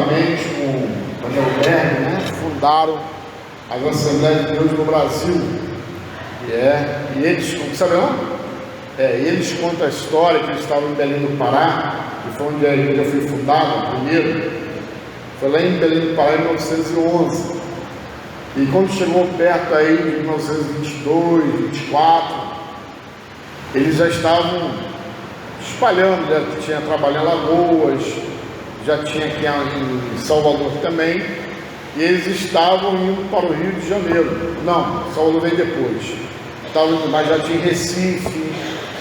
juntamente com a Neuberg, né, fundaram as Assembleias de Deus no Brasil. E eles, sabe não? Eles contam a história que eles estavam em Belém do Pará, que foi onde a igreja foi fundada primeiro. Foi lá em Belém do Pará em 1911. E quando chegou perto aí de 1922, 24, eles já estavam espalhando, já tinha trabalho em Alagoas, já tinha aqui em Salvador também, e eles estavam indo para o Rio de Janeiro. Não, Salvador veio depois. Mas já tinha em Recife,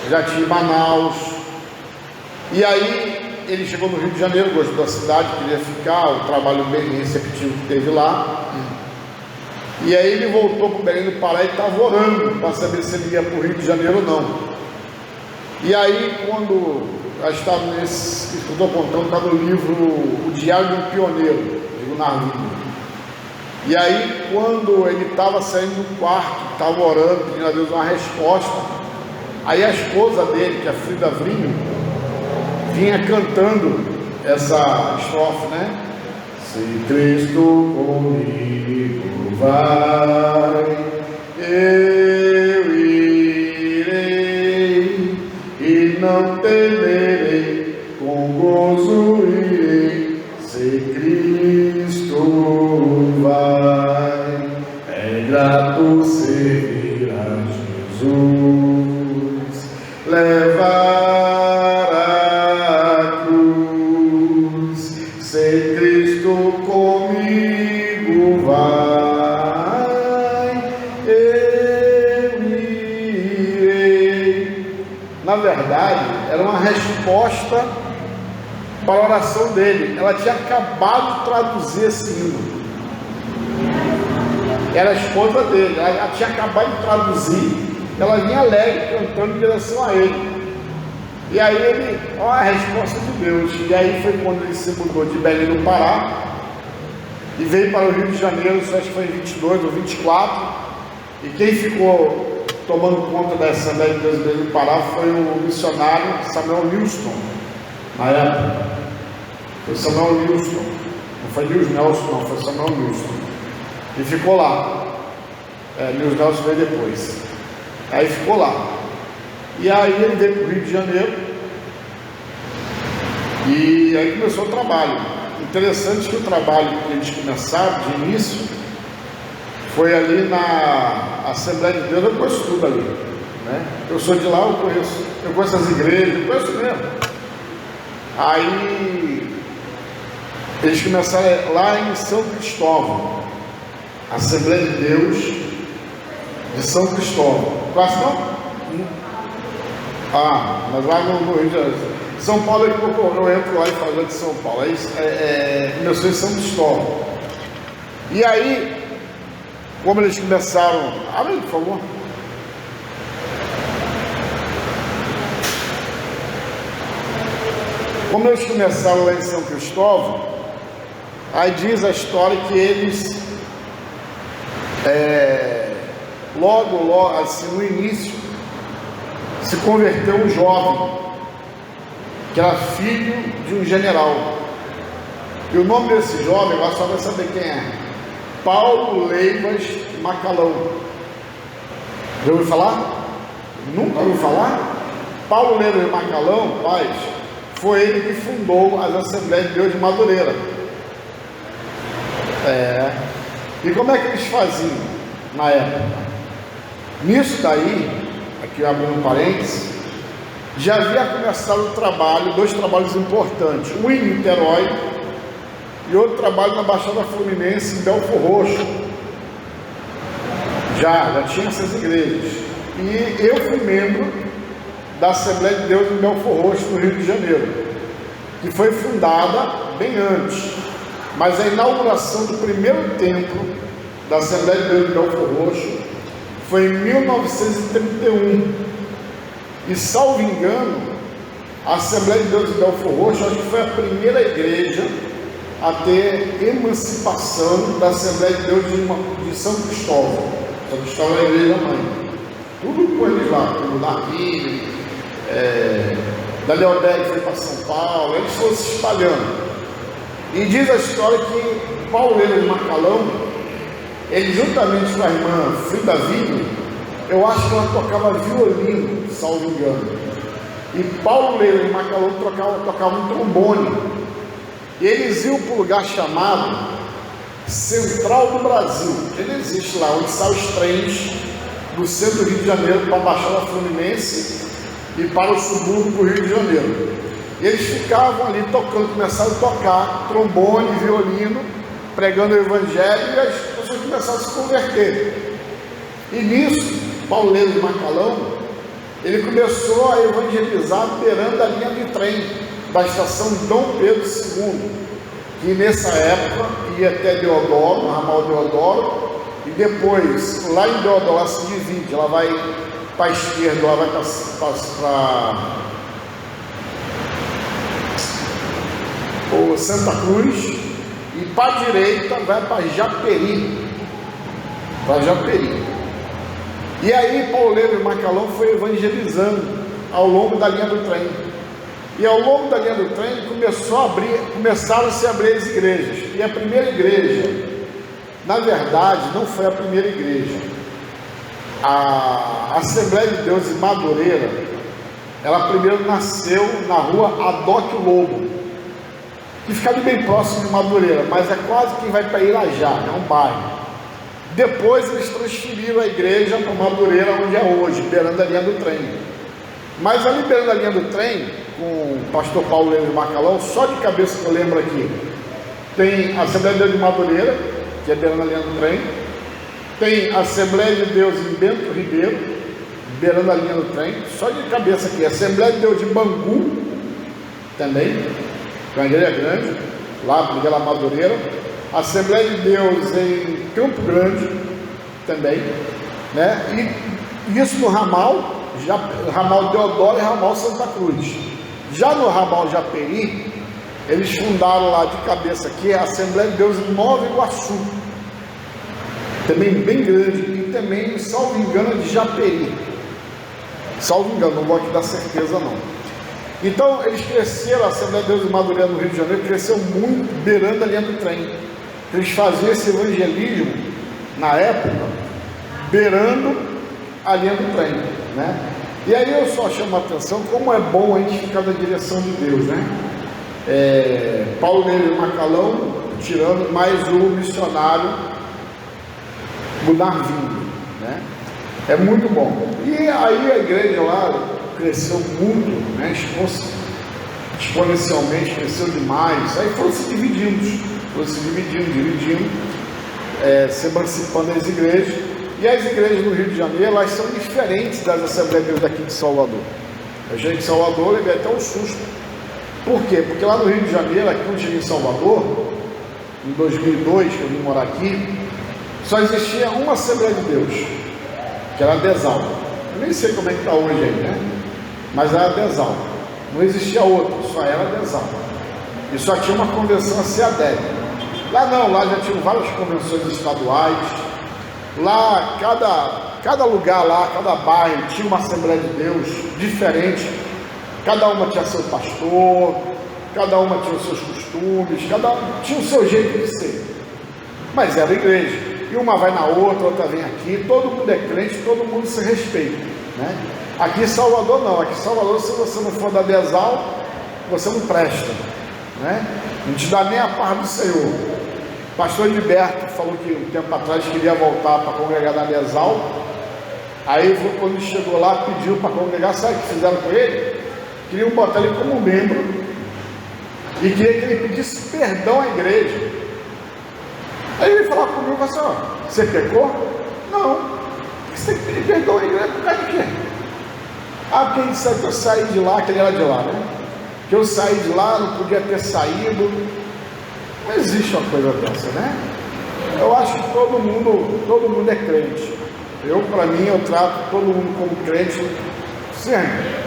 já tinha em Manaus. E aí ele chegou no Rio de Janeiro, gostou da cidade, queria ficar, o trabalho bem receptivo que teve lá. E aí ele voltou para o Belém do Pará e estava orando para saber se ele ia para o Rio de Janeiro ou não. E aí, quando eu estava nesse, que eu estou contando, está no livro O Diário de um Pioneiro, de Gunnar Lima. E aí, quando ele estava saindo do quarto, estava orando, pedindo a Deus uma resposta, aí a esposa dele, que é a Frida Vrinho, vinha cantando essa estrofe, né? Se Cristo comigo vai, eu irei e não temerei, com gozo irei. Se Cristo vai, é grato servir a Jesus, levar a cruz. Se Cristo comigo vai, eu irei. Na verdade, era uma resposta para a oração dele. Ela tinha acabado de traduzir esse hino. Era a esposa dele, ela tinha acabado de traduzir. Ela vinha alegre, cantando em direção a ele. E aí ele, a resposta de Deus. E aí foi quando ele se mudou de Belém do Pará e veio para o Rio de Janeiro, acho que foi em 22 ou 24. E quem ficou tomando conta da Assembleia de Deus de Belém do Pará foi o missionário Samuel Nilsson. Na época, foi Samuel Nilsson, não foi Nils Nelson, não, foi Samuel Nilsson, e ficou lá. Nils Nelson veio depois, aí ficou lá, e aí ele veio para o Rio de Janeiro, e aí começou o trabalho. Interessante que o trabalho que eles começaram de início foi ali na Assembleia de Deus. Eu conheço tudo ali, né? Eu sou de lá, eu conheço as igrejas, eu conheço mesmo. Aí eles começaram lá em São Cristóvão, Assembleia de Deus de São Cristóvão. Quase não? Mas lá no Rio de Janeiro. São Paulo, eu entro lá e falo de São Paulo. Aí começou em São Cristóvão. E aí, como eles começaram. Abre, por favor. Como eles começaram lá em São Cristóvão, aí diz a história que eles, logo, assim, no início, se converteu um jovem, que era filho de um general. E o nome desse jovem, agora só vai saber quem é: Paulo Leivas Macalão. Já ouviu falar? Nunca ouviu falar? Paulo Leivas Macalão, paz, foi ele que fundou as Assembleias de Deus de Madureira. E como é que eles faziam na época? Nisso daí, aqui eu abro um parênteses, já havia começado o trabalho, dois trabalhos importantes, um em Niterói e outro trabalho na Baixada Fluminense, em Belfor Roxo. Já tinha essas igrejas. E eu fui membro da Assembleia de Deus em Belfor Roxo, no Rio de Janeiro, que foi fundada bem antes, mas a inauguração do primeiro templo da Assembleia de Deus em Belfor Roxo foi em 1931, e salvo engano, a Assembleia de Deus em Belfor Roxo, acho que foi a primeira igreja a ter emancipação da Assembleia de Deus de São Cristóvão. São Cristóvão é a igreja mãe, tudo com eles lá, tudo na Rio, da Leodéia foi para São Paulo, eles foram se espalhando. E diz a história que Paulo Lema de Macalão, ele juntamente com a irmã Frida Vigo, eu acho que ela tocava violino, salvo engano. E Paulo Lema de Macalão tocava um trombone. E eles iam para um lugar chamado Central do Brasil, que ele existe lá, onde saem os trens do centro do Rio de Janeiro para a Baixada Fluminense e para o subúrbio do Rio de Janeiro. E eles ficavam ali tocando, começaram a tocar trombone, violino, pregando o evangelho, e as pessoas começaram a se converter. E nisso, Paulo Lema de Macalão, ele começou a evangelizar beirando a linha de trem da estação Dom Pedro II, que nessa época ia até Deodoro, no ramal Deodoro, e depois, lá em Deodoro, ela se divide, ela vai para a esquerda, ela vai para o Santa Cruz, e para a direita vai para Japeri. E aí Paulo Lema de Macalão foi evangelizando ao longo da linha do trem. E ao longo da linha do trem começaram a se abrir as igrejas. E a primeira igreja, na verdade, não foi a primeira igreja. A Assembleia de Deus em Madureira, ela primeiro nasceu na rua Adoque Lobo, que fica bem próximo de Madureira, mas é quase quem vai para Irajá, é um bairro. Depois eles transferiram a igreja para Madureira, onde é hoje, beirando a linha do trem. Mas ali beirando a linha do trem, com o pastor Paulo Lema de Macalão, só de cabeça que eu lembro aqui, tem a Assembleia de Deus de Madureira, que é beirando a linha do trem, tem a Assembleia de Deus em Bento Ribeiro, beirando a linha do trem, só de cabeça aqui, a Assembleia de Deus de Bangu, também, que é uma igreja grande, lá na Madureira, a Assembleia de Deus em Campo Grande, também, né? E isso no ramal Deodoro e ramal Santa Cruz. Já no ramal Japeri, eles fundaram lá de cabeça aqui a Assembleia de Deus em Nova Iguaçu, também bem grande, e também, salvo engano, de Japeri, salvo engano, não vou aqui dar certeza não. Então eles cresceram, a Assembleia de Deus de Madureira no Rio de Janeiro cresceu muito beirando a linha do trem. Eles faziam esse evangelismo na época beirando a linha do trem, né? E aí eu só chamo a atenção como é bom a gente ficar na direção de Deus, né? Paulo Lema de Macalão tirando mais o missionário Gunarvindo, né? É muito bom. E aí a igreja lá cresceu muito, né? Exponencialmente, cresceu demais. Aí foram se dividindo, se emancipando das igrejas. E as igrejas no Rio de Janeiro, elas são diferentes das Assembleias daqui de Salvador. A gente de Salvador levei até um susto. Por quê? Porque lá no Rio de Janeiro, aqui quando cheguei em Salvador, em 2002, que eu vim morar aqui, só existia uma Assembleia de Deus, que era a Desal. Eu nem sei como é que está hoje aí, né? Mas era a Desal. Não existia outra, só era a Desal. E só tinha uma convenção a CEADEB. Lá não, lá já tinham várias convenções estaduais. Lá, cada lugar lá, cada bairro tinha uma Assembleia de Deus diferente. Cada uma tinha seu pastor, cada uma tinha os seus costumes, cada um tinha o seu jeito de ser. Mas era igreja. E uma vai na outra vem aqui, todo mundo é crente, todo mundo se respeita, né? Aqui em Salvador não, aqui em Salvador, se você não for da Desal, você não presta, né? Não te dá nem a paz do Senhor. O pastor Gilberto falou que um tempo atrás queria voltar para congregar na Desal. Aí quando ele chegou lá, pediu para congregar, sabe o que fizeram com ele? Queriam botar ele como membro e queria que ele pedisse perdão à igreja. Aí ele falou comigo, assim, ó, você pecou? Não. Você tem que pedir perdão à igreja por causa de quê? Porque ele disse que eu saí de lá, que ele era de lá, né? Que eu saí de lá, não podia ter saído. Não existe uma coisa dessa, né? Eu acho que todo mundo é crente. Para mim, eu trato todo mundo como crente sempre.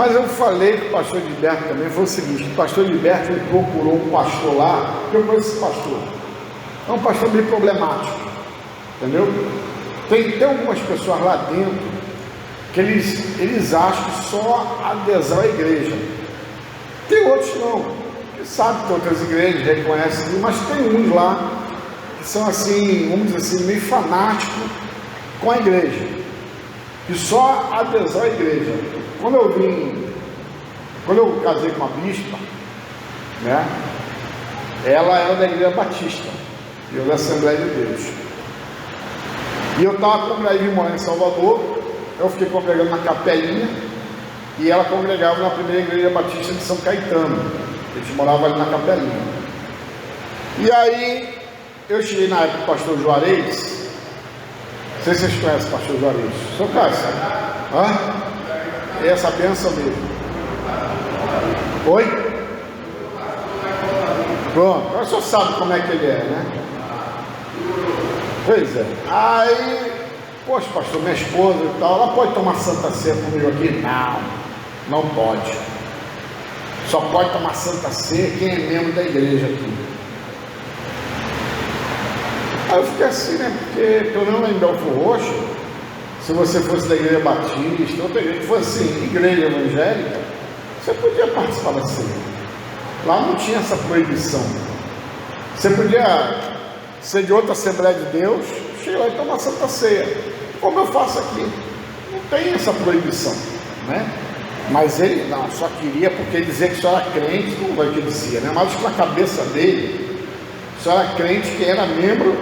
Mas eu falei com o pastor Gilberto também, foi o seguinte: o pastor Gilberto ele procurou um pastor lá, eu conheço esse pastor, é um pastor meio problemático, entendeu? Tem algumas pessoas lá dentro que eles acham que só adesão à igreja. Tem outros não, que sabem que tem outras igrejas, reconhecem, mas tem uns lá que são assim, vamos dizer assim, meio fanáticos com a igreja, que só adesão à igreja. Quando eu casei com a bispa, né, ela era da Igreja Batista, eu da Assembleia de Deus, e eu estava congregando morando em Salvador, eu fiquei congregando na Capelinha, e ela congregava na primeira Igreja Batista de São Caetano, a gente morava ali na Capelinha. E aí, eu cheguei na época do pastor Juarez, não sei se vocês conhecem o pastor Juarez, o senhor conhece? Hã? É essa benção mesmo. Oi? Pronto, o senhor sabe como é que ele é, né? Pois é. Aí, poxa, pastor, minha esposa e tal, ela pode tomar Santa Ceia comigo aqui? Não pode. Só pode tomar Santa Ceia quem é membro da igreja aqui. Aí eu fiquei assim, né? Porque pelo menos lá em Belfor Roxo, se você fosse da Igreja Batista, outra igreja que fosse assim, igreja evangélica, você podia participar da ceia. Lá não tinha essa proibição. Você podia ser de outra Assembleia de Deus, chegar lá e tomar Santa Ceia, como eu faço aqui. Não tem essa proibição, né? Mas ele não, só queria porque ele dizia que só era crente, não vai que ele dizia, né? Mas na cabeça dele, só era crente que era membro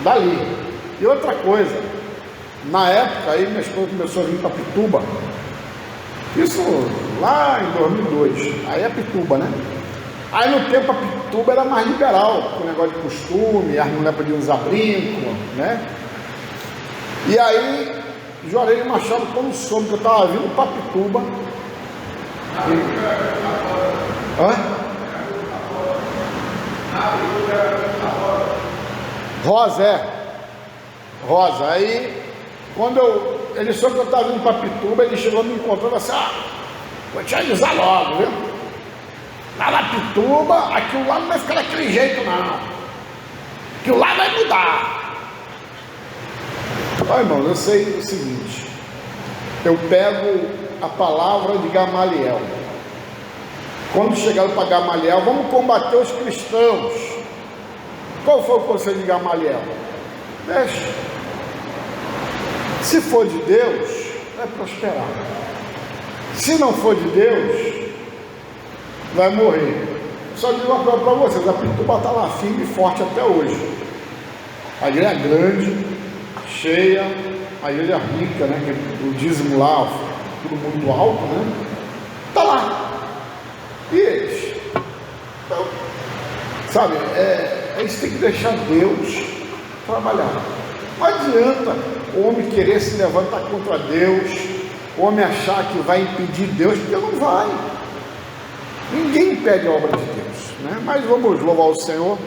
dali. E outra coisa, na época aí minha esposa começou a vir para Pituba, isso lá em 2002, aí é Pituba, né? Aí no tempo a Pituba era mais liberal, com o negócio de costume, as mulheres podiam usar brinco, né? E aí Juarez Machado, quando soube que eu estava vindo para Pituba, Rosa, aí quando ele soube que eu estava vindo para Pituba, ele chegou me encontrando assim: vou te avisar logo, viu? Lá na Pituba, aquilo lá não vai ficar daquele jeito não, aquilo lá vai mudar. Olha, irmão, eu sei o seguinte, eu pego a palavra de Gamaliel. Quando chegaram para Gamaliel, vamos combater os cristãos. Qual foi o conselho de Gamaliel? Deixa. Se for de Deus, vai prosperar. Se não for de Deus, vai morrer. Só digo uma coisa para vocês: a Pituba está lá firme e forte até hoje. A igreja é grande, cheia, a igreja é rica, né? O dízimo lá, tudo muito alto, né? Está lá. E eles? Então, sabe, eles têm que deixar Deus trabalhar. Não adianta o homem querer se levantar contra Deus, o homem achar que vai impedir Deus, porque não vai. Ninguém impede a obra de Deus, né? Mas vamos louvar o Senhor.